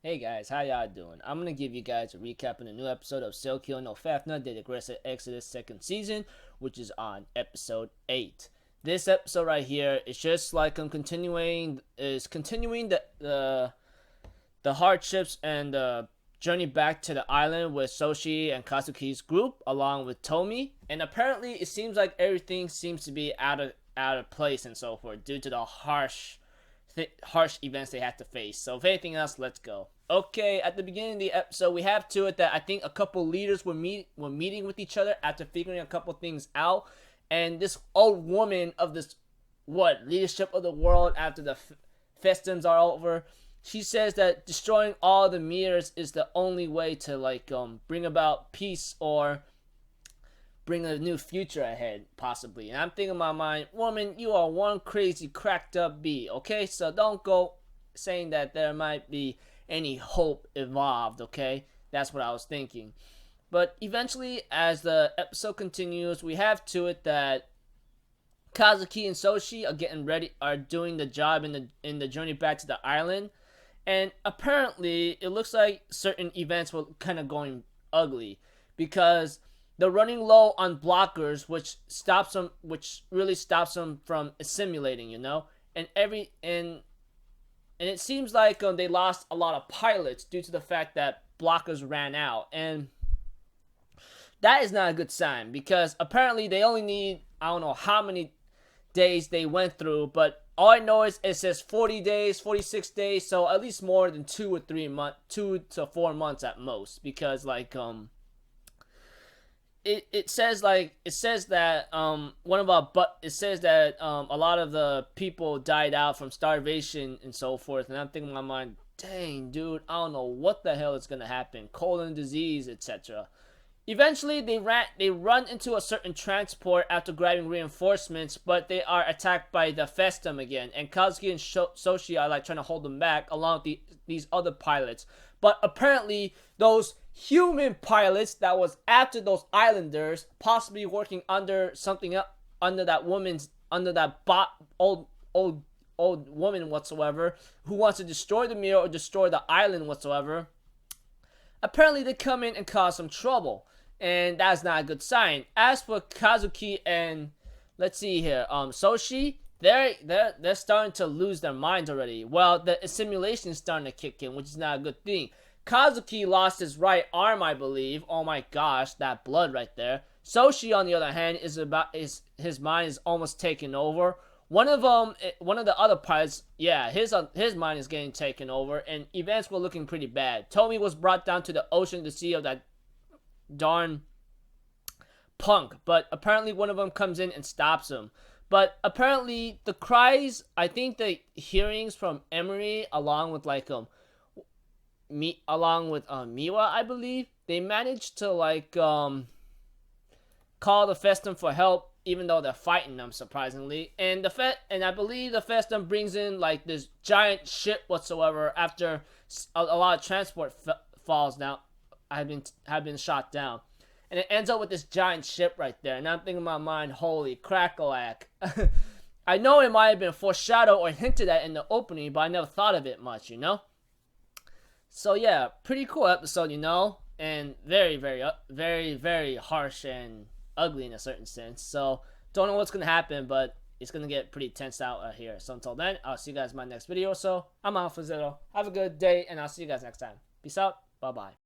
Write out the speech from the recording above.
Hey guys, how y'all doing? I'm gonna give you guys a recap on a new episode of Soukyuu no Fafner, the Aggressor Exodus second season, which is on episode 8. This episode right here is just like continuing the hardships and the journey back to the island with Soshi and Kazuki's group, along with Tomi. And apparently, it seems like everything seems to be out of place and so forth due to the harsh events they had to face. So if anything else, let's go. Okay, at the beginning of the episode, we have to it that I think a couple leaders were meeting with each other after figuring a couple things out, and this old woman of this leadership of the world after the festims are over, she says that destroying all the mirrors is the only way to bring about peace or bring a new future ahead, possibly. And I'm thinking in my mind, woman, you are one crazy cracked up bee, okay? So don't go saying that there might be any hope involved, okay? That's what I was thinking. But eventually, as the episode continues, we have to it that Kazuki and Soshi are getting ready, are doing the job in the journey back to the island. And apparently, it looks like certain events were kind of going ugly because they're running low on blockers, which really stops them from assimilating, you know. And it seems like they lost a lot of pilots due to the fact that blockers ran out, and that is not a good sign because apparently they only need, I don't know how many days they went through, but all I know is it says 40 days, 46 days, so at least more than 2 to 4 months at most, because it says that a lot of the people died out from starvation and so forth, and I'm thinking in my mind, dang dude, I don't know what the hell is gonna happen, colon disease, etc. Eventually they run into a certain transport after grabbing reinforcements, but they are attacked by the Festum again, and Kazuki and Soshi are trying to hold them back along with these other pilots. But apparently those human pilots that was after those islanders, possibly working under something else, under that old woman whatsoever, who wants to destroy the mirror or destroy the island whatsoever, apparently they come in and cause some trouble, and that's not a good sign. As for Kazuki and let's see here, Soshi, they're starting to lose their minds already. Well, the assimilation is starting to kick in, which is not a good thing. Kazuki lost his right arm, I believe. Oh my gosh, that blood right there. Soshi, on the other hand, his mind is almost taken over. One of the other pilots, yeah, his mind is getting taken over, and events were looking pretty bad. Tomi was brought down to the ocean to see of that darn punk, but apparently one of them comes in and stops him. But apparently the cries, I think the hearings from Emery, along with Miwa, I believe, they managed to call the Festum for help, even though they're fighting them, surprisingly. And I believe the Festum brings in this giant ship whatsoever after a lot of transport falls down, have been shot down. And it ends up with this giant ship right there. And I'm thinking in my mind, holy crackalack. I know it might have been foreshadowed or hinted at in the opening, but I never thought of it much, you know? So yeah, pretty cool episode, you know? And very, very, very, very harsh and ugly in a certain sense. So, don't know what's going to happen, but it's going to get pretty tense out here. So until then, I'll see you guys in my next video or so. I'm Alpha Zero. Have a good day, and I'll see you guys next time. Peace out. Bye-bye.